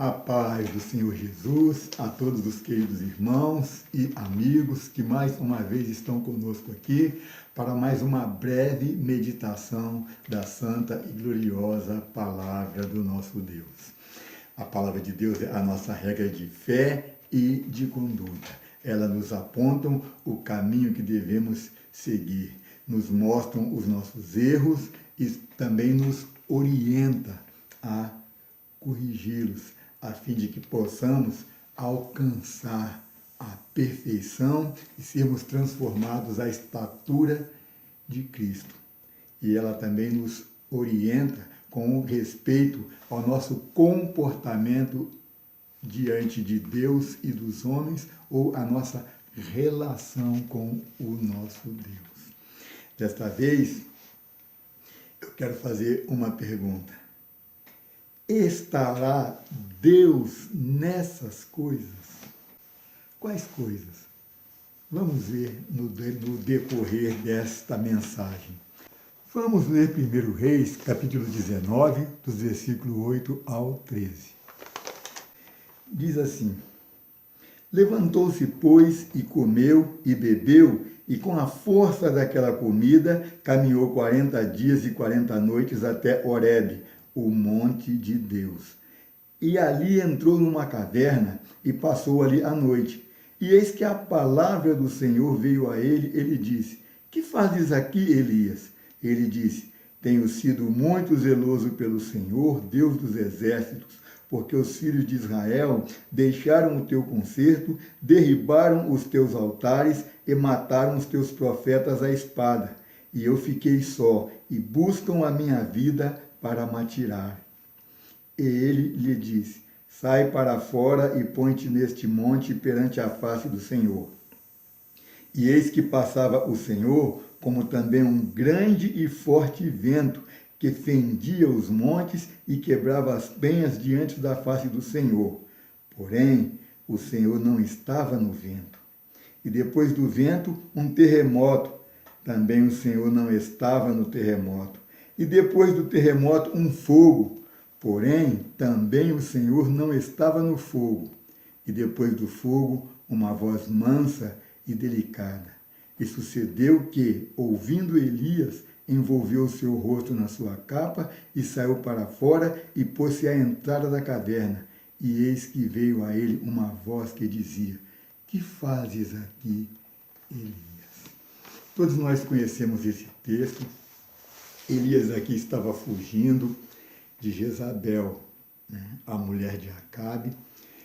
A paz do Senhor Jesus, a todos os queridos irmãos e amigos que mais uma vez estão conosco aqui para mais uma breve meditação da santa e gloriosa palavra do nosso Deus. A palavra de Deus é a nossa regra de fé e de conduta. Ela nos aponta o caminho que devemos seguir, nos mostram os nossos erros e também nos orienta a corrigi-los, a fim de que possamos alcançar a perfeição e sermos transformados à estatura de Cristo. E ela também nos orienta com respeito ao nosso comportamento diante de Deus e dos homens, ou a nossa relação com o nosso Deus. Desta vez, eu quero fazer uma pergunta. Estará Deus nessas coisas? Quais coisas? Vamos ver no decorrer desta mensagem. Vamos ler 1 Reis, capítulo 19, dos versículos 8 ao 13. Diz assim: Levantou-se, pois, e comeu e bebeu, e com a força daquela comida caminhou 40 dias e 40 noites até Horebe, o monte de Deus. E ali entrou numa caverna e passou ali a noite. E eis que a palavra do Senhor veio a ele disse: Que fazes aqui, Elias? Ele disse: Tenho sido muito zeloso pelo Senhor, Deus dos exércitos, porque os filhos de Israel deixaram o teu concerto, derribaram os teus altares e mataram os teus profetas à espada. E eu fiquei só, e buscam a minha vida para matirar. E ele lhe disse: Sai para fora e põe-te neste monte perante a face do Senhor. E eis que passava o Senhor, como também um grande e forte vento, que fendia os montes e quebrava as penhas diante da face do Senhor. Porém, o Senhor não estava no vento. E depois do vento, um terremoto. Também o Senhor não estava no terremoto. E depois do terremoto, um fogo. Porém, também o Senhor não estava no fogo. E depois do fogo, uma voz mansa e delicada. E sucedeu que, ouvindo Elias, envolveu o seu rosto na sua capa e saiu para fora e pôs-se à entrada da caverna. E eis que veio a ele uma voz que dizia: Que fazes aqui, Elias? Todos nós conhecemos esse texto. Elias aqui estava fugindo de Jezabel, a mulher de Acabe,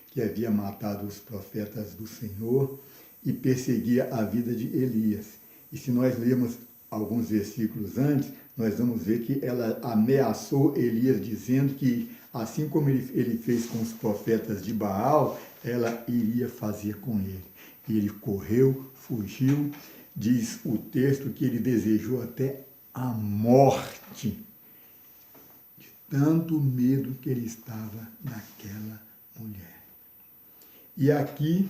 que havia matado os profetas do Senhor e perseguia a vida de Elias. E se nós lermos alguns versículos antes, nós vamos ver que ela ameaçou Elias, dizendo que, assim como ele fez com os profetas de Baal, ela iria fazer com ele. E ele correu, fugiu, diz o texto que ele desejou até a morte, de tanto medo que ele estava daquela mulher. E aqui,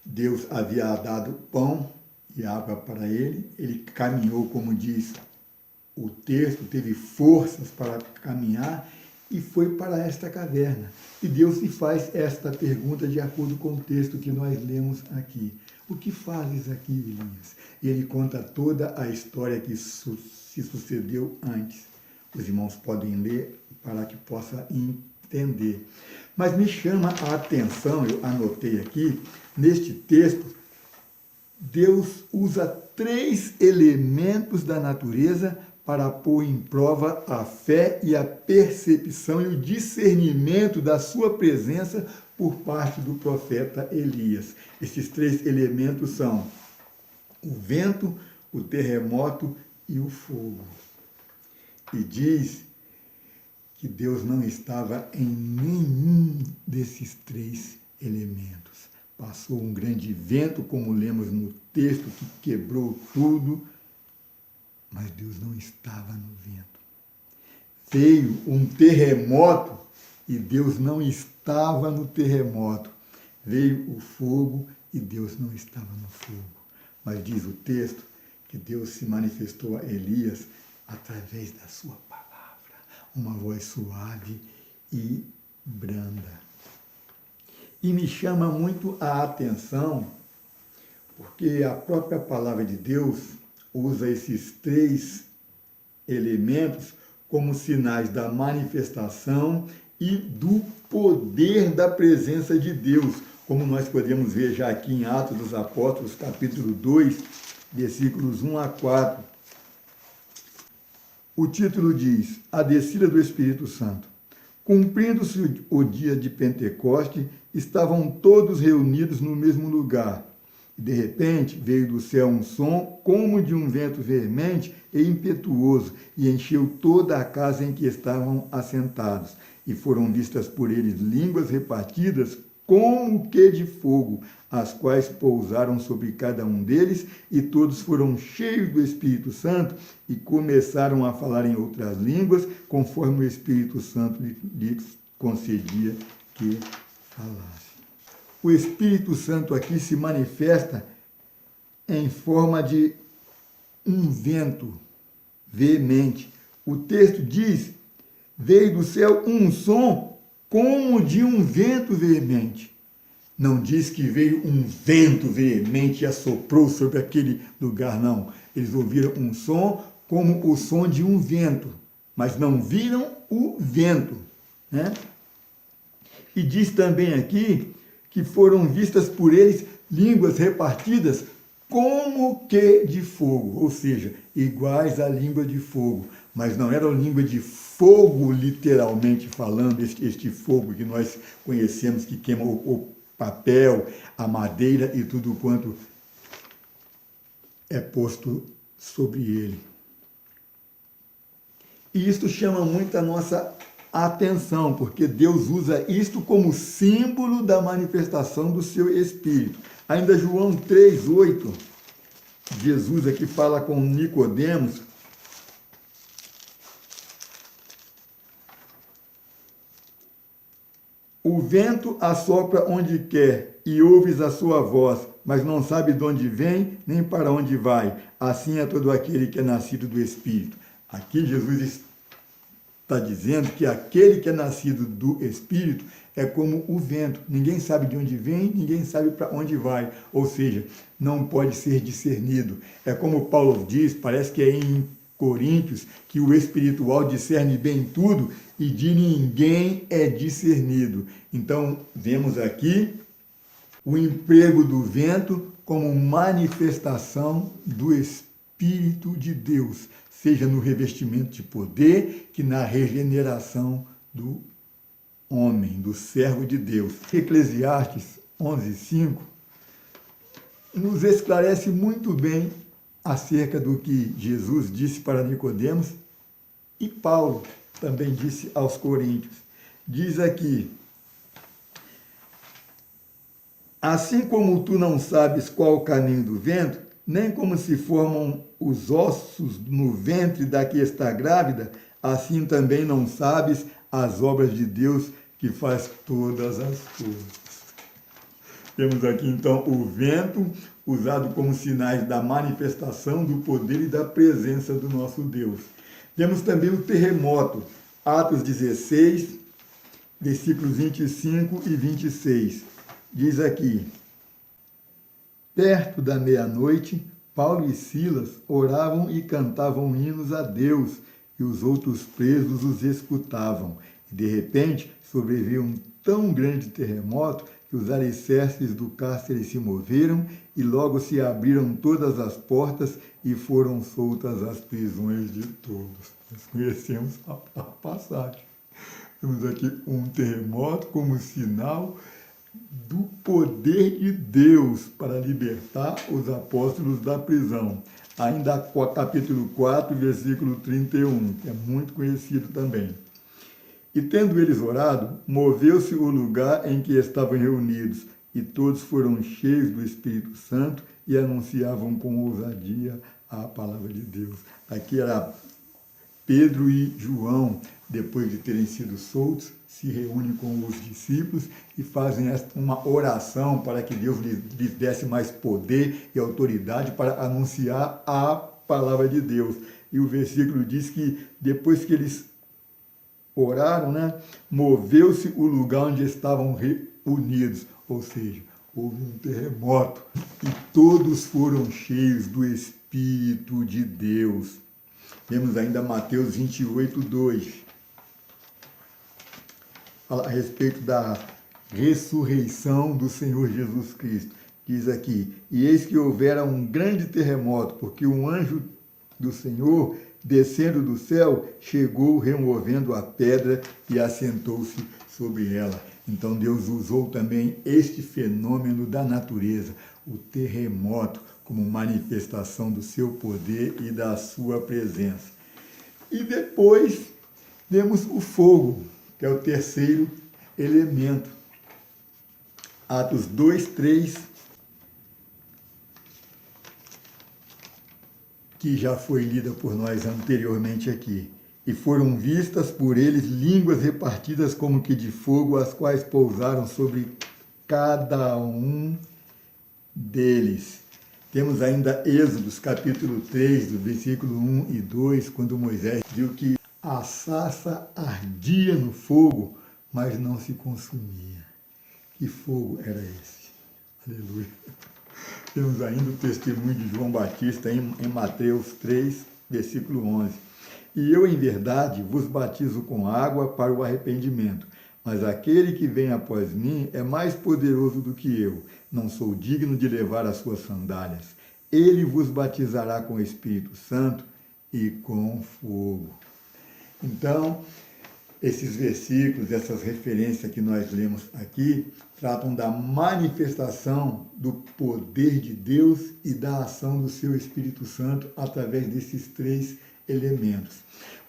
Deus havia dado pão e água para ele, ele caminhou, como diz o texto, teve forças para caminhar e foi para esta caverna. E Deus lhe faz esta pergunta de acordo com o texto que nós lemos aqui. O que fazes aqui, Elias? E ele conta toda a história que se sucedeu antes. Os irmãos podem ler para que possa entender. Mas me chama a atenção, eu anotei aqui, neste texto, Deus usa 3 elementos da natureza para pôr em prova a fé e a percepção e o discernimento da sua presença por parte do profeta Elias. Esses 3 elementos são o vento, o terremoto e o fogo. E diz que Deus não estava em nenhum desses 3 elementos. Passou um grande vento, como lemos no texto, que quebrou tudo, mas Deus não estava no vento. Veio um terremoto e Deus não estava no terremoto. Veio o fogo e Deus não estava no fogo. Mas diz o texto que Deus se manifestou a Elias através da sua palavra. uma voz suave e branda. E me chama muito a atenção, porque a própria palavra de Deus usa esses três elementos como sinais da manifestação e do poder da presença de Deus, como nós podemos ver já aqui em Atos dos Apóstolos, capítulo 2, versículos 1 a 4. O título diz: A descida do Espírito Santo. Cumprindo-se o dia de Pentecoste, estavam todos reunidos no mesmo lugar. E, de repente, veio do céu um som como de um vento veemente e impetuoso, e encheu toda a casa em que estavam assentados. E foram vistas por eles línguas repartidas como que de fogo, as quais pousaram sobre cada um deles, e todos foram cheios do Espírito Santo e começaram a falar em outras línguas, conforme o Espírito Santo lhes concedia que falasse. O Espírito Santo aqui se manifesta em forma de um vento veemente. O texto diz: veio do céu um som como de um vento veemente. Não diz que veio um vento veemente e assoprou sobre aquele lugar, não. Eles ouviram um som como o som de um vento, mas não viram o vento, né? E diz também aqui que foram vistas por eles línguas repartidas como que de fogo, ou seja, iguais à língua de fogo, mas não era língua de fogo literalmente falando, este fogo que nós conhecemos, que queima o papel, a madeira e tudo quanto é posto sobre ele. E isto chama muito a nossa atenção, porque Deus usa isto como símbolo da manifestação do seu Espírito. Ainda João 3,8, Jesus aqui fala com Nicodemos: o vento assopra onde quer e ouves a sua voz, mas não sabe de onde vem nem para onde vai. Assim é todo aquele que é nascido do Espírito. Aqui Jesus está dizendo que aquele que é nascido do Espírito é como o vento. Ninguém sabe de onde vem, ninguém sabe para onde vai. Ou seja, não pode ser discernido. É como Paulo diz, parece que é em Coríntios, que o espiritual discerne bem tudo e de ninguém é discernido. Então, vemos aqui o emprego do vento como manifestação do Espírito de Deus, seja no revestimento de poder, que na regeneração do homem, do servo de Deus. Eclesiastes 11:5 nos esclarece muito bem acerca do que Jesus disse para Nicodemos e Paulo também disse aos Coríntios. Diz aqui: assim como tu não sabes qual o caminho do vento, nem como se formam os ossos no ventre da que está grávida, assim também não sabes as obras de Deus que faz todas as coisas. Temos aqui então o vento usado como sinais da manifestação do poder e da presença do nosso Deus. Temos também o terremoto, Atos 16, versículos 25 e 26. Diz aqui: perto da meia-noite, Paulo e Silas oravam e cantavam hinos a Deus, e os outros presos os escutavam. E de repente sobreveio um tão grande terremoto que os alicerces do cárcere se moveram e logo se abriram todas as portas e foram soltas as prisões de todos. Nós conhecemos a passagem. Temos aqui um terremoto como sinal do poder de Deus para libertar os apóstolos da prisão. Ainda capítulo 4, versículo 31, que é muito conhecido também. E tendo eles orado, moveu-se o lugar em que estavam reunidos, e todos foram cheios do Espírito Santo e anunciavam com ousadia a palavra de Deus. Aqui era Pedro e João, depois de terem sido soltos, se reúnem com os discípulos e fazem uma oração para que Deus lhes desse mais poder e autoridade para anunciar a palavra de Deus. E o versículo diz que depois que eles oraram, né? Moveu-se o lugar onde estavam reunidos, ou seja, houve um terremoto e todos foram cheios do Espírito de Deus. Temos ainda Mateus 28, 2. Fala a respeito da ressurreição do Senhor Jesus Cristo. Diz aqui, e eis que houvera um grande terremoto, porque um anjo do Senhor, descendo do céu, chegou removendo a pedra e assentou-se sobre ela. Então Deus usou também este fenômeno da natureza, o terremoto, como manifestação do seu poder e da sua presença. E depois temos o fogo, que é o terceiro elemento. Atos 2, 3, que já foi lida por nós anteriormente aqui. E foram vistas por eles línguas repartidas como que de fogo, as quais pousaram sobre cada um deles. Temos ainda Êxodos, capítulo 3, do versículo 1 e 2, quando Moisés viu que a sarça ardia no fogo, mas não se consumia. Que fogo era esse? Aleluia. Temos ainda o testemunho de João Batista em Mateus 3, versículo 11. E eu, em verdade, vos batizo com água para o arrependimento, mas aquele que vem após mim é mais poderoso do que eu. Não sou digno de levar as suas sandálias. Ele vos batizará com o Espírito Santo e com fogo. Então, esses versículos, essas referências que nós lemos aqui, tratam da manifestação do poder de Deus e da ação do seu Espírito Santo através desses três elementos.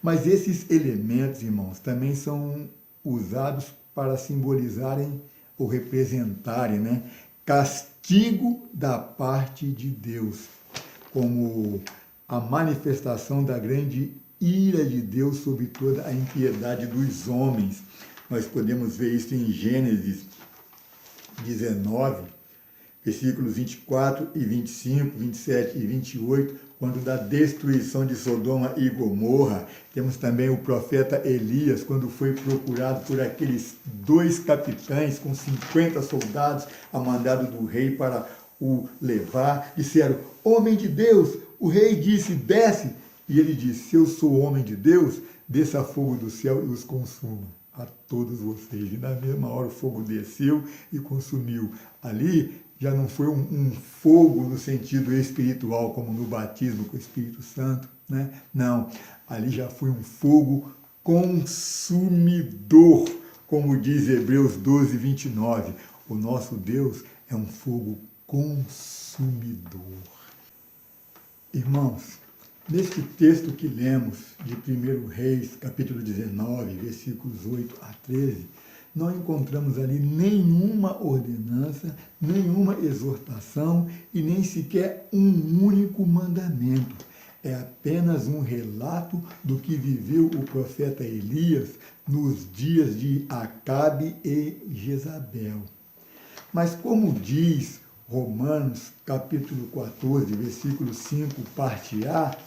Mas esses elementos, irmãos, também são usados para simbolizarem ou representarem, né, castigo da parte de Deus, como a manifestação da grande ira de Deus sobre toda a impiedade dos homens. Nós podemos ver isso em Gênesis 19, versículos 24 e 25, 27 e 28, quando da destruição de Sodoma e Gomorra. Temos também o profeta Elias, quando foi procurado por aqueles 2 capitães com 50 soldados, a mandado do rei para o levar. Disseram, homem de Deus, o rei disse, desce. E ele disse, se eu sou homem de Deus, desça fogo do céu e os consuma a todos vocês. E na mesma hora o fogo desceu e consumiu. Ali já não foi um fogo no sentido espiritual, como no batismo com o Espírito Santo, né? Não, ali já foi um fogo consumidor, como diz Hebreus 12, 29. O nosso Deus é um fogo consumidor. Irmãos, neste texto que lemos de 1 Reis, capítulo 19, versículos 8 a 13, não encontramos ali nenhuma ordenança, nenhuma exortação e nem sequer um único mandamento. É apenas um relato do que viveu o profeta Elias nos dias de Acabe e Jezabel. Mas como diz Romanos, capítulo 14, versículo 5, parte A,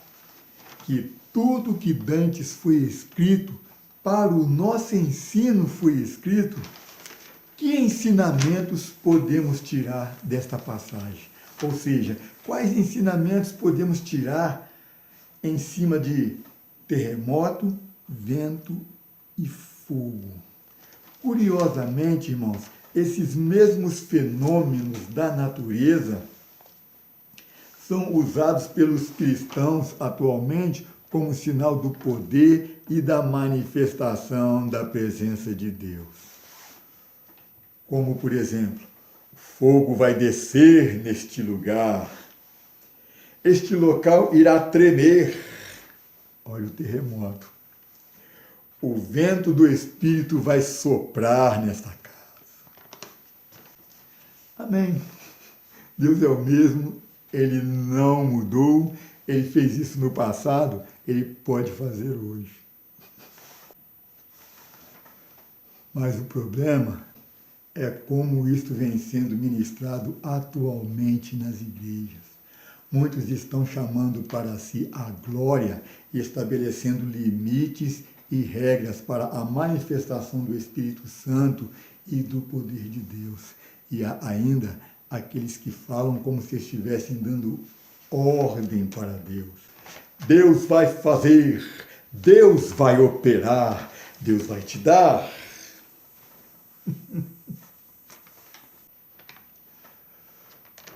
que tudo que dantes foi escrito, para o nosso ensino foi escrito, que ensinamentos podemos tirar desta passagem? Ou seja, quais ensinamentos podemos tirar em cima de terremoto, vento e fogo? Curiosamente, irmãos, esses mesmos fenômenos da natureza são usados pelos cristãos atualmente como sinal do poder e da manifestação da presença de Deus. Como, por exemplo, fogo vai descer neste lugar, este local irá tremer. Olha o terremoto. O vento do Espírito vai soprar nesta casa. Amém. Deus é o mesmo, Ele não mudou, Ele fez isso no passado, Ele pode fazer hoje. Mas o problema é como isto vem sendo ministrado atualmente nas igrejas. Muitos estão chamando para si a glória e estabelecendo limites e regras para a manifestação do Espírito Santo e do poder de Deus. E há ainda aqueles que falam como se estivessem dando ordem para Deus. Deus vai fazer, Deus vai operar, Deus vai te dar.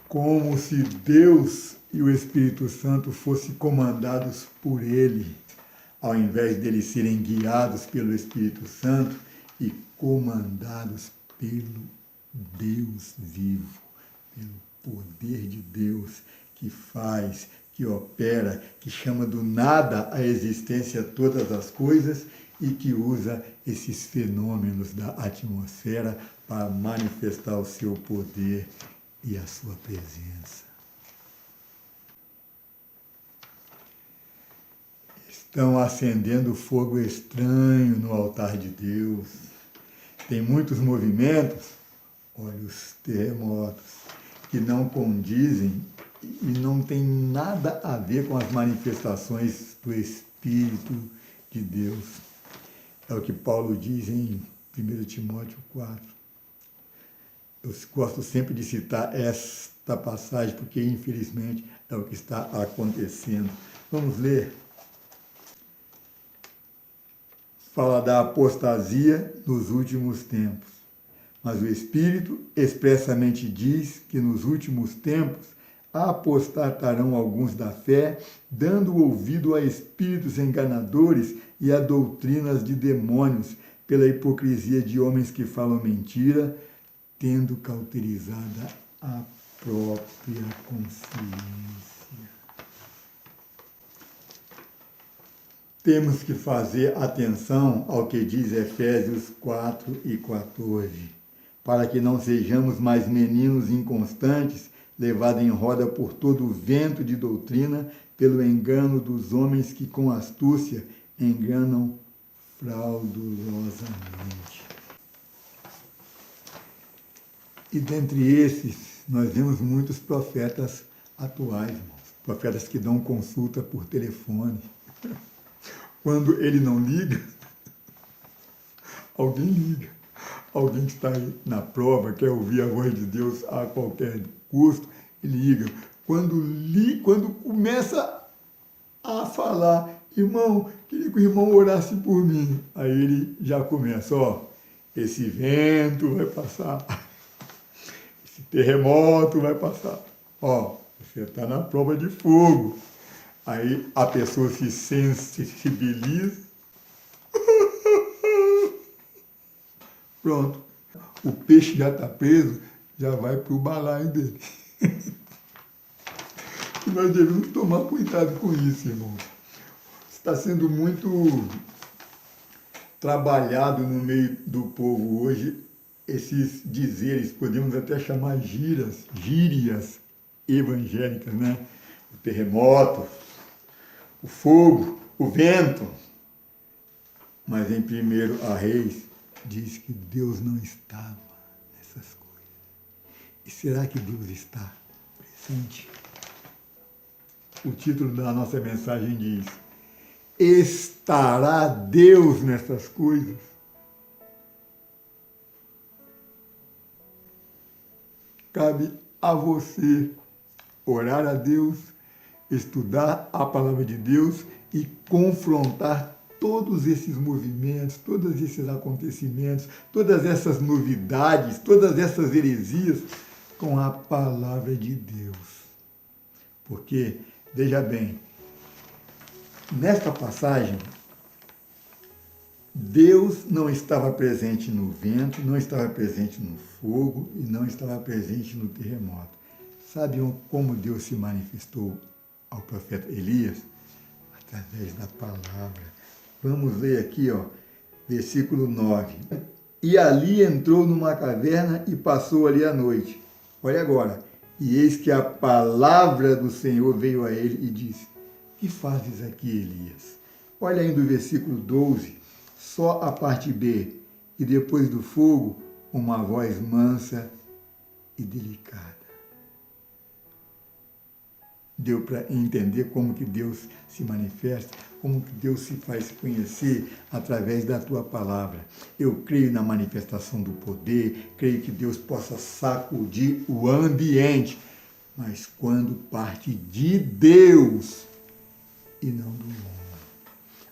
Como se Deus e o Espírito Santo fossem comandados por Ele, ao invés deles serem guiados pelo Espírito Santo e comandados pelo Deus vivo, pelo poder de Deus que faz, que opera, que chama do nada à existência todas as coisas e que usa esses fenômenos da atmosfera para manifestar o seu poder e a sua presença. Estão acendendo fogo estranho no altar de Deus. Tem muitos movimentos, olha os terremotos, que não condizem e não tem nada a ver com as manifestações do Espírito de Deus. É o que Paulo diz em 1 Timóteo 4. Eu gosto sempre de citar esta passagem, porque infelizmente é o que está acontecendo. Vamos ler. Fala da apostasia nos últimos tempos. Mas o Espírito expressamente diz que nos últimos tempos apostatarão alguns da fé, dando ouvido a espíritos enganadores e a doutrinas de demônios, pela hipocrisia de homens que falam mentira, tendo cauterizada a própria consciência. Temos que fazer atenção ao que diz Efésios 4 e 14, para que não sejamos mais meninos inconstantes, levados em roda por todo o vento de doutrina, pelo engano dos homens que com astúcia enganam fraudulosamente. E dentre esses, nós vemos muitos profetas atuais, irmãos, profetas que dão consulta por telefone. Quando ele não liga, alguém liga. Alguém que está aí na prova, quer ouvir a voz de Deus a qualquer custo, ele liga. Quando começa a falar, irmão, queria que o irmão orasse por mim. Aí ele já começa, ó, esse vento vai passar, esse terremoto vai passar, ó, você está na prova de fogo. Aí a pessoa se sensibiliza. Pronto. O peixe já está preso, já vai para o balaio dele. E nós devemos tomar cuidado com isso, irmão. Está sendo muito trabalhado no meio do povo hoje esses dizeres, podemos até chamar gírias evangélicas, né? O terremoto, o fogo, o vento. Mas em 1 Reis diz que Deus não estava nessas coisas. E será que Deus está presente? O título da nossa mensagem diz: estará Deus nessas coisas? Cabe a você orar a Deus, estudar a palavra de Deus e confrontar todos esses movimentos, todos esses acontecimentos, todas essas novidades, todas essas heresias com a palavra de Deus. Porque, veja bem, nesta passagem, Deus não estava presente no vento, não estava presente no fogo e não estava presente no terremoto. Sabe como Deus se manifestou ao profeta Elias? Através da palavra. Vamos ler aqui, ó, versículo 9. E ali entrou numa caverna e passou ali a noite. Olha agora. E eis que a palavra do Senhor veio a ele e disse: que fazes aqui, Elias? Olha ainda o versículo 12, só a parte B. E depois do fogo, uma voz mansa e delicada. deu para entender como que Deus se manifesta, como que Deus se faz conhecer através da tua palavra. Eu creio na manifestação do poder, creio que Deus possa sacudir o ambiente, mas quando parte de Deus e não do homem.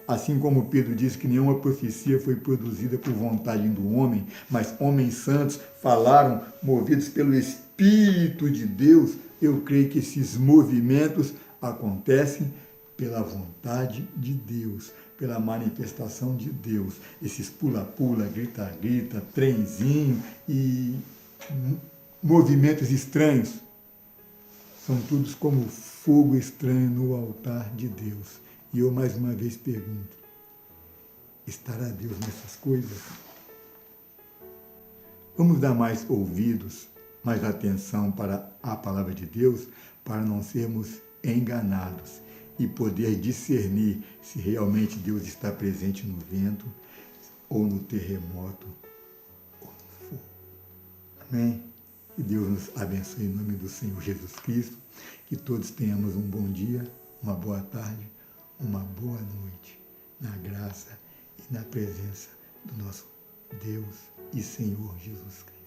Assim como Pedro disse que nenhuma profecia foi produzida por vontade do homem, mas homens santos falaram movidos pelo Espírito de Deus, eu creio que esses movimentos acontecem pela vontade de Deus, pela manifestação de Deus. Esses pula-pula, grita-grita, trenzinho e movimentos estranhos são todos como fogo estranho no altar de Deus. E eu mais uma vez pergunto, estará Deus nessas coisas? Vamos dar mais ouvidos, mais atenção para a palavra de Deus, para não sermos enganados e poder discernir se realmente Deus está presente no vento, ou no terremoto, ou no fogo. Amém? Que Deus nos abençoe em nome do Senhor Jesus Cristo, que todos tenhamos um bom dia, uma boa tarde, uma boa noite, na graça e na presença do nosso Deus e Senhor Jesus Cristo.